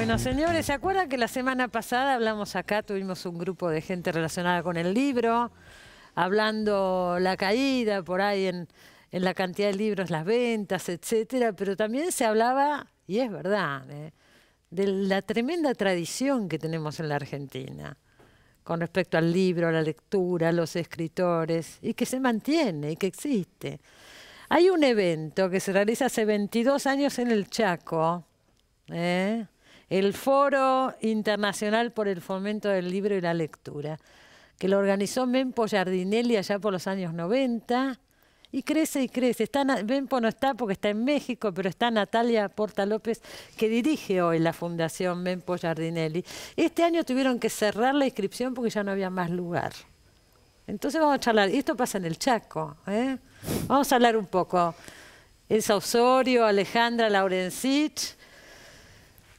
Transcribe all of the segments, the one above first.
Bueno, señores, ¿se acuerdan que la semana pasada hablamos acá, tuvimos un grupo de gente relacionada con el libro, hablando la caída por ahí en la cantidad de libros, las ventas, etcétera, pero también se hablaba, y es verdad, de la tremenda tradición que tenemos en la Argentina con respecto al libro, a la lectura, a los escritores, y que se mantiene y que existe. Hay un evento que se realiza hace 22 años en el Chaco, el Foro Internacional por el Fomento del Libro y la Lectura, que lo organizó Mempo Giardinelli allá por los años 90, y crece y crece. Mempo no está porque está en México, pero está Natalia Porta López, que dirige hoy la Fundación Mempo Giardinelli. Este año tuvieron que cerrar la inscripción porque ya no había más lugar. Entonces vamos a charlar, y esto pasa en el Chaco, Vamos a hablar un poco. Elsa Osorio, Alejandra Laurencich,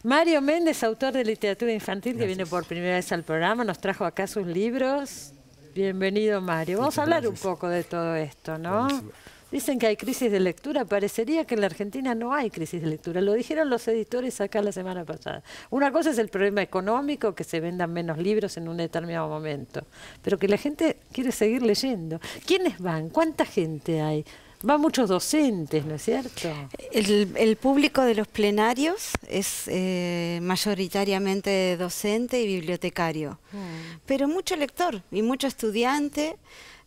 Mario Méndez, autor de literatura infantil, que viene por primera vez al programa, nos trajo acá sus libros. Bienvenido, Mario. Vamos a hablar un poco de todo esto, ¿no? Dicen que hay crisis de lectura. Parecería que en la Argentina no hay crisis de lectura. Lo dijeron los editores acá la semana pasada. Una cosa es el problema económico, que se vendan menos libros en un determinado momento, pero que la gente quiere seguir leyendo. ¿Quiénes van? ¿Cuánta gente hay? Van muchos docentes, ¿no es cierto? El público de los plenarios es mayoritariamente docente y bibliotecario, pero mucho lector y mucho estudiante,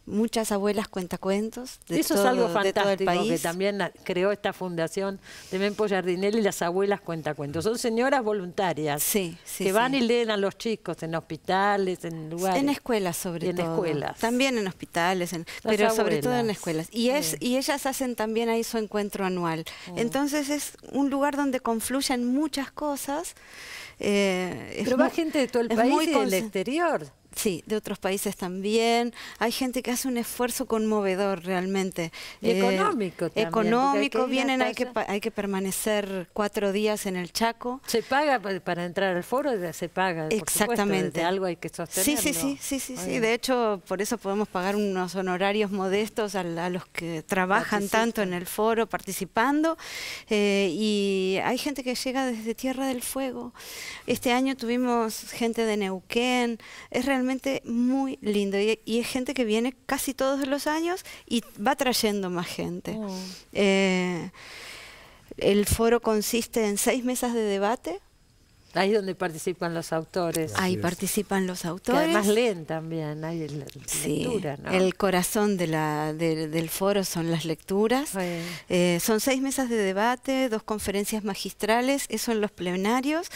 muchas abuelas cuentacuentos de Eso todo, es algo de todo el fantástico, país. que también creó esta fundación de Mempo Giardinelli, las abuelas cuentacuentos. Son señoras voluntarias que van y leen a los chicos en hospitales, en lugares. En escuelas sobre todo. En escuelas. También en hospitales, pero abuelas, sobre todo en escuelas. Y ellas hacen también ahí su encuentro anual. Entonces es un lugar donde confluyen muchas cosas. Pero va gente de todo el país y del exterior. Sí, de otros países también. Hay gente que hace un esfuerzo conmovedor realmente. Y económico también. Económico, vienen, hay que permanecer 4 días en el Chaco. ¿Se paga para entrar al foro? Se paga, exactamente. Por supuesto, algo hay que sostenerlo. Sí. De hecho, por eso podemos pagar unos honorarios modestos a los que trabajan tanto en el foro, participando. Y hay gente que llega desde Tierra del Fuego. Este año tuvimos gente de Neuquén. Es realmente muy lindo y es gente que viene casi todos los años y va trayendo más gente. El foro consiste en 6 mesas de debate. Ahí es donde participan los autores. Ahí participan los autores. Que además leen también, hay lectura, ¿no? El corazón del foro son las lecturas. Son 6 mesas de debate, 2 conferencias magistrales, eso en los plenarios,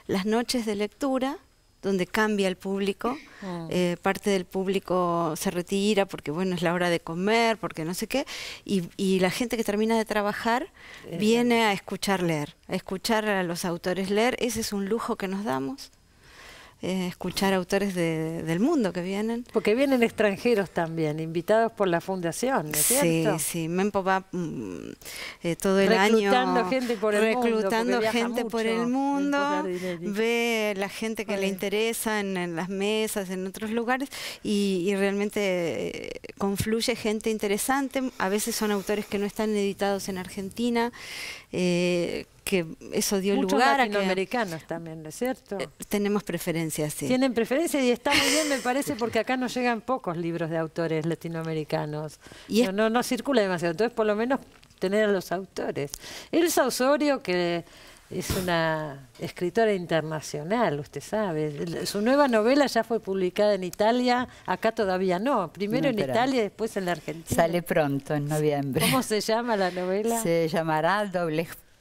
las noches de lectura, donde cambia el público, parte del público se retira porque bueno, es la hora de comer, porque no sé qué, y la gente que termina de trabajar viene a escuchar leer, a escuchar a los autores leer. Ese es un lujo que nos damos, escuchar autores del mundo que vienen. Porque vienen extranjeros también, invitados por la fundación, ¿no es cierto? Sí, Mempo va todo el año gente por el reclutando mundo, gente por el mundo, ve la gente que le interesa en las mesas, en otros lugares, y realmente confluye gente interesante. A veces son autores que no están editados en Argentina, que eso dio lugar a que... latinoamericanos también, ¿no es cierto? Tenemos preferencias, sí. Tienen preferencias y está muy bien, me parece, porque acá nos llegan pocos libros de autores latinoamericanos. Y no circula demasiado, entonces por lo menos tener a los autores. Elsa Osorio, que es una escritora internacional, usted sabe. Su nueva novela ya fue publicada en Italia, acá todavía no. Primero en Italia y después en la Argentina. Sale pronto, en noviembre. ¿Cómo se llama la novela? Se llamará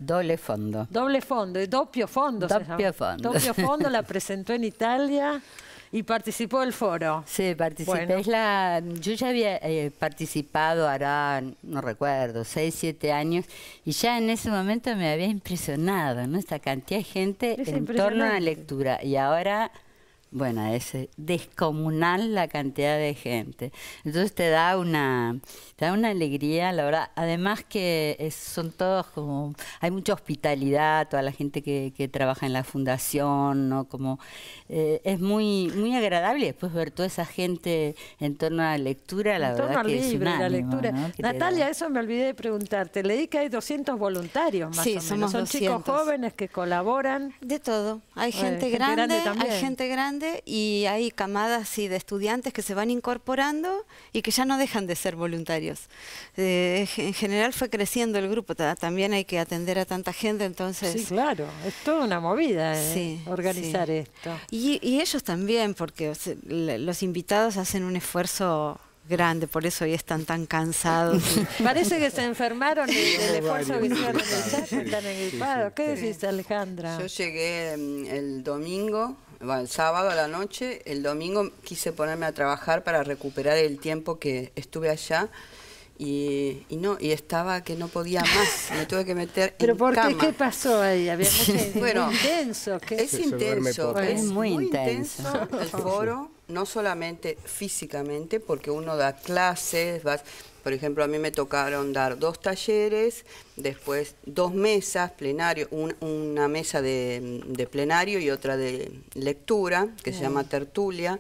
Doble fondo. Doble fondo, doppio fondo. Doppio fondo. Doppio fondo la presentó en Italia y participó del foro. Sí, participé. Bueno. Yo ya había participado, hará, no recuerdo, 6, 7 años, y ya en ese momento me había impresionado, ¿no? Esta cantidad de gente en torno a la lectura. Y ahora bueno, es descomunal la cantidad de gente. Entonces te da una alegría, la verdad. Además que son todos como, hay mucha hospitalidad, toda la gente que trabaja en la fundación, ¿no? Como es muy agradable después ver toda esa gente en torno a la lectura, la verdad que es un ánimo, la lectura. ¿no? Natalia, eso me olvidé de preguntarte. Leí que hay 200 voluntarios más o menos. Somos Son 200. Chicos jóvenes que colaboran. De todo. Hay gente grande también. hay gente grande y hay camadas de estudiantes que se van incorporando y que ya no dejan de ser voluntarios. En general fue creciendo el grupo. También hay que atender a tanta gente, entonces... Sí, claro. Es toda una movida organizar sí. esto. Y ellos también, porque los invitados hacen un esfuerzo grande, por eso hoy están tan cansados. Parece que se enfermaron del esfuerzo que hicieron en el chat, están engripados. ¿Qué decís, Alejandra? Yo llegué el domingo, el sábado a la noche, el domingo quise ponerme a trabajar para recuperar el tiempo que estuve allá y estaba que no podía más, me tuve que meter ¿Pero en por cama. qué pasó ahí? Había mucho Bueno, intenso. Es intenso, es muy intenso el foro, no solamente físicamente, porque uno da clases, por ejemplo, a mí me tocaron dar 2 talleres, después 2 mesas, plenario, una mesa de plenario y otra de lectura, que se llama tertulia,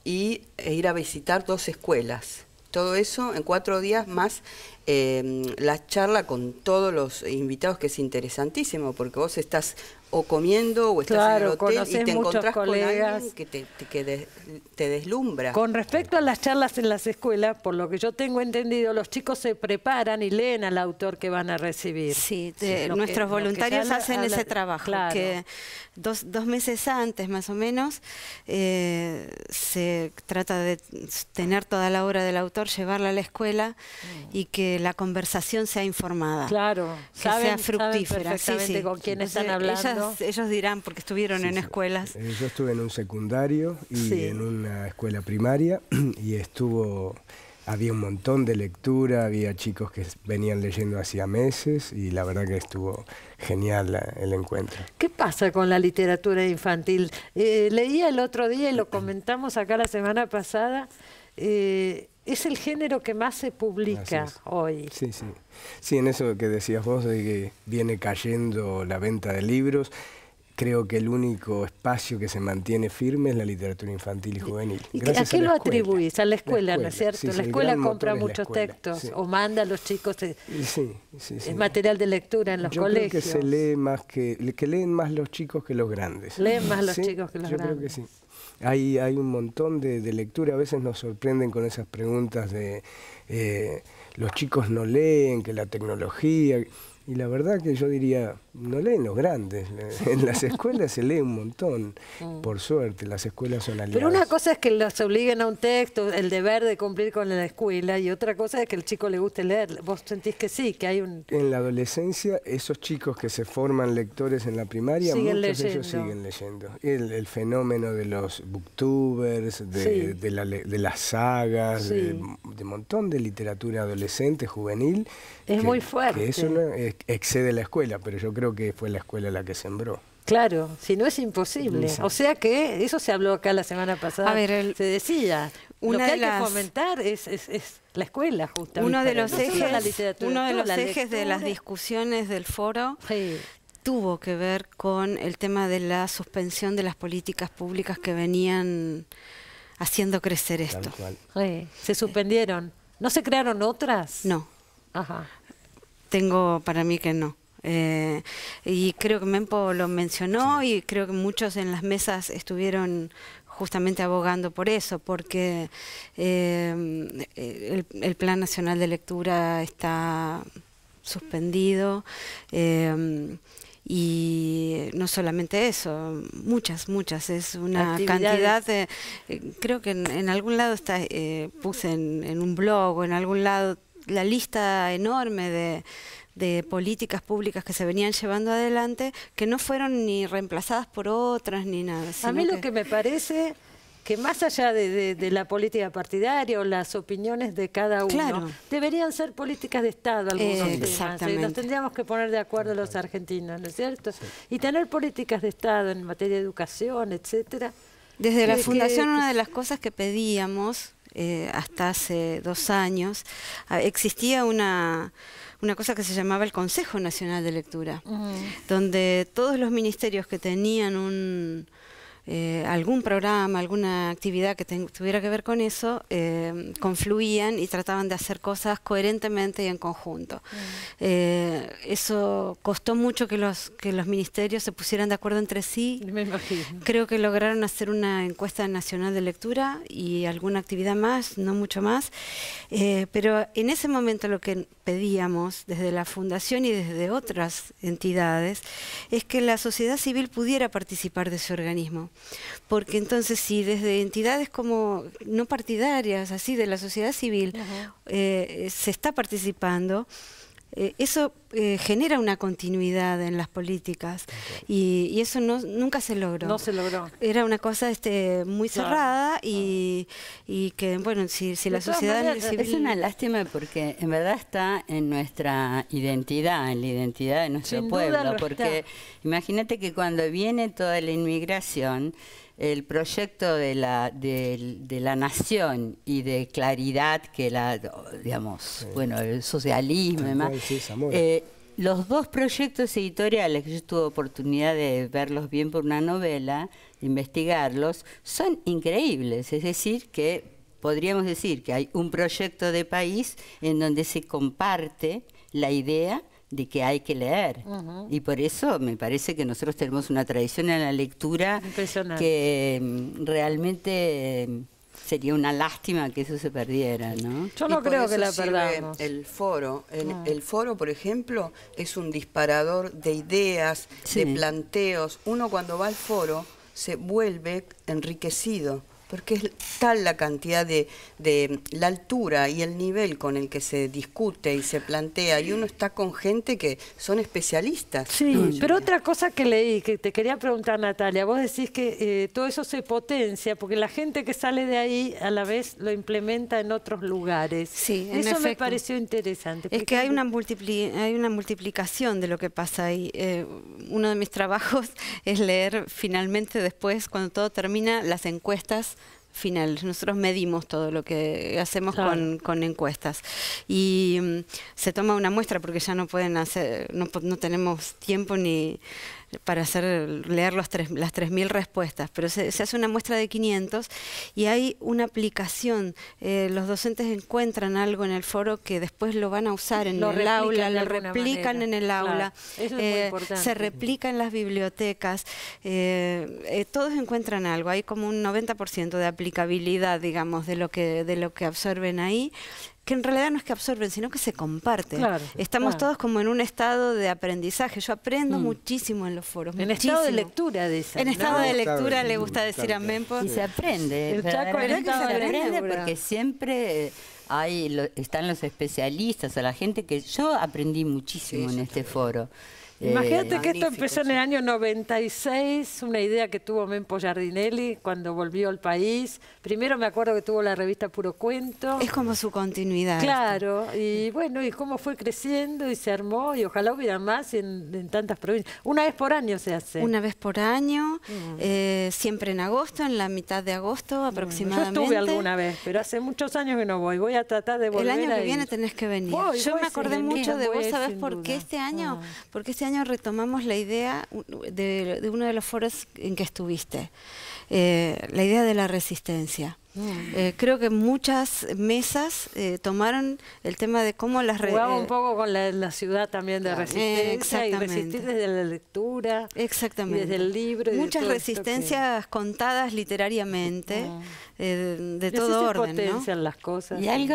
e ir a visitar 2 escuelas. Todo eso en 4 días más la charla con todos los invitados, que es interesantísimo, porque vos estás o comiendo o estás en el hotel y te encontrás con alguien que te deslumbra. Con respecto a las charlas en las escuelas, por lo que yo tengo entendido, los chicos se preparan y leen al autor que van a recibir. Sí, nuestros voluntarios hacen ese trabajo, claro. Que 2 meses antes más o menos se trata de tener toda la obra del autor, llevarla a la escuela y que la conversación sea informada. Claro, que sea fructífera. Saben perfectamente con quién están hablando. Ellos dirán, porque estuvieron en escuelas. Yo estuve en un secundario y en una escuela primaria y había un montón de lectura, había chicos que venían leyendo hacía meses y la verdad que estuvo genial el encuentro. ¿Qué pasa con la literatura infantil? Leía el otro día y lo comentamos acá la semana pasada, es el género que más se publica hoy. Sí. Sí, en eso que decías vos, de que viene cayendo la venta de libros, creo que el único espacio que se mantiene firme es la literatura infantil y juvenil. ¿A qué lo atribuís? A la escuela, ¿no es cierto? Sí, la escuela compra muchos escuela, textos o manda a los chicos sí. material de lectura en los colegios. Creo que se lee más que leen más los chicos que los grandes. Leen más los chicos que los grandes. Yo creo que sí. Hay un montón de lectura, a veces nos sorprenden con esas preguntas de los chicos no leen, que la tecnología... Y la verdad que yo diría, no leen los grandes, en las escuelas se lee un montón, por suerte, las escuelas son aliadas. Pero una cosa es que los obliguen a un texto, el deber de cumplir con la escuela, y otra cosa es que el chico le guste leer. ¿Vos sentís que sí, que hay un...? En la adolescencia, esos chicos que se forman lectores en la primaria, muchos de ellos siguen leyendo. El fenómeno de los booktubers, de las sagas, de un montón de literatura adolescente, juvenil. Es muy fuerte. Que eso no excede la escuela, pero yo creo que fue la escuela la que sembró. Claro, si no es imposible. O sea que eso se habló acá la semana pasada. A ver, se decía, lo que hay que fomentar es la escuela, justamente. Uno de los ejes de las discusiones del foro tuvo que ver con el tema de la suspensión de las políticas públicas que venían haciendo crecer esto. Se suspendieron. ¿No se crearon otras? No. Ajá. Tengo para mí que no. Y creo que Mempo lo mencionó y creo que muchos en las mesas estuvieron justamente abogando por eso, porque el Plan Nacional de Lectura está suspendido y no solamente eso, muchas, es una cantidad de... creo que en algún lado puse en un blog o en algún lado la lista enorme de políticas públicas que se venían llevando adelante, que no fueron ni reemplazadas por otras ni nada. A mí lo que me parece que más allá de la política partidaria o las opiniones de cada uno, deberían ser políticas de Estado algunos temas. Nos tendríamos que poner de acuerdo los argentinos, ¿no es cierto? Y tener políticas de Estado en materia de educación, etcétera, Desde la Fundación una de las cosas que pedíamos hasta hace 2 años, existía una cosa que se llamaba el Consejo Nacional de Lectura, donde todos los ministerios que tenían algún programa, alguna actividad que tuviera que ver con eso, confluían y trataban de hacer cosas coherentemente y en conjunto. Eso costó mucho que los ministerios se pusieran de acuerdo entre sí. Me imagino. Creo que lograron hacer una encuesta nacional de lectura y alguna actividad más, no mucho más. Pero en ese momento lo que pedíamos desde la Fundación y desde otras entidades es que la sociedad civil pudiera participar de ese organismo. Porque entonces si desde entidades como no partidarias, así de la sociedad civil, se está participando, eso genera una continuidad en las políticas y eso nunca se logró. No se logró. Era una cosa muy cerrada y que, bueno, si la sociedad civil... Es una lástima porque en verdad está en nuestra identidad, en la identidad de nuestro pueblo. Porque imagínate que cuando viene toda la inmigración, el proyecto de la nación y de claridad que bueno, el socialismo y demás, los 2 proyectos editoriales que yo tuve oportunidad de verlos bien por una novela, de investigarlos, son increíbles. Es decir, que podríamos decir que hay un proyecto de país en donde se comparte la idea de que hay que leer. Y por eso me parece que nosotros tenemos una tradición en la lectura que realmente sería una lástima que eso se perdiera, ¿no? Yo no creo que la perdamos. El foro, el foro, por ejemplo, es un disparador de ideas, de planteos. Uno cuando va al foro se vuelve enriquecido, porque es tal la cantidad de la altura y el nivel con el que se discute y se plantea, y uno está con gente que son especialistas. Sí, pero otra cosa que leí, que te quería preguntar, Natalia, vos decís que todo eso se potencia, porque la gente que sale de ahí a la vez lo implementa en otros lugares. Sí, en eso efecto. Me pareció interesante. Es que hay una multiplicación de lo que pasa ahí. Uno de mis trabajos es leer finalmente después, cuando todo termina, las encuestas finales. Nosotros medimos todo lo que hacemos con encuestas y se toma una muestra porque ya no pueden hacer, no tenemos tiempo ni para leer las 3.000 respuestas, pero se hace una muestra de 500 y hay una aplicación. Los docentes encuentran algo en el foro que después lo van a usar en el aula, lo replican en el aula, eso es muy importante. Se replica en las bibliotecas, todos encuentran algo, hay como un 90% de aplicabilidad, digamos, de lo que absorben ahí, que en realidad no es que absorben, sino que se comparten. Estamos todos como en un estado de aprendizaje. Yo aprendo muchísimo en los foros. En estado de lectura, dicen. En estado de lectura le gusta decir a Mempo. Y se aprende. El Chaco en estado de aprende porque siempre están los especialistas, o la gente que... Yo aprendí muchísimo en este foro. Imagínate que esto empezó en el año 96, una idea que tuvo Mempo Giardinelli cuando volvió al país. Primero me acuerdo que tuvo la revista Puro Cuento. Es como su continuidad. Claro, y bueno, y cómo fue creciendo y se armó, y ojalá hubiera más en tantas provincias. Una vez por año se hace. Una vez por año, siempre en agosto, en la mitad de agosto aproximadamente. Yo estuve alguna vez, pero hace muchos años que no voy. Voy a tratar de volver. El año que viene tenés que venir. Yo me acordé mucho de vos, ¿sabés por qué este año? Porque este año retomamos la idea de uno de los foros en que estuviste, la idea de la resistencia. Creo que muchas mesas tomaron el tema de cómo las... Jugaba un poco con la ciudad también de resistencia y resistir desde la lectura. Exactamente. Y desde el libro. Muchas resistencias contadas literariamente, de todo orden, ¿no? potencian las cosas. Y algo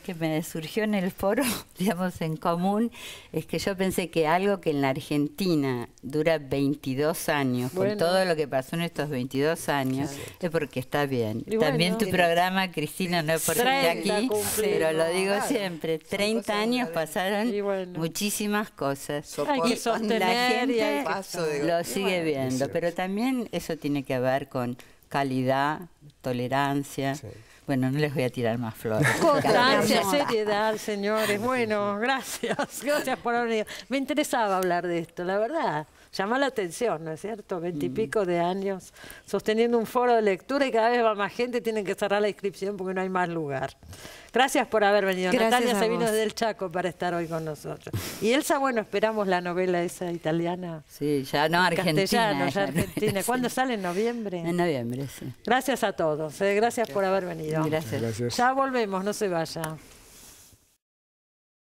que me surgió en el foro, digamos, en común, es que yo pensé que algo que en la Argentina dura 22 años, con todo lo que pasó en estos 22 años, es porque está bien. También tu programa, Cristina, no es por estar aquí, pero lo digo siempre, 30 años pasaron muchísimas cosas. Hay que sostener, la gente lo sigue bueno, viendo, pero también eso tiene que ver con calidad, tolerancia. Sí. Bueno, no les voy a tirar más flores. Constancia, seriedad, señores. Bueno, gracias. Gracias por haber venido. Me interesaba hablar de esto, la verdad. llama la atención, ¿no es cierto? 20 y pico de años sosteniendo un foro de lectura y cada vez va más gente, tienen que cerrar la inscripción porque no hay más lugar. Gracias por haber venido. Gracias. Natalia se vino desde el Chaco para estar hoy con nosotros. Y Elsa, bueno, esperamos la novela esa italiana. Sí, ya no, Argentina. Castellano, ya Argentina. ¿Cuándo sale? ¿En noviembre? En noviembre, sí. Gracias a todos. Gracias por haber venido. Gracias. Gracias. Ya volvemos, no se vaya.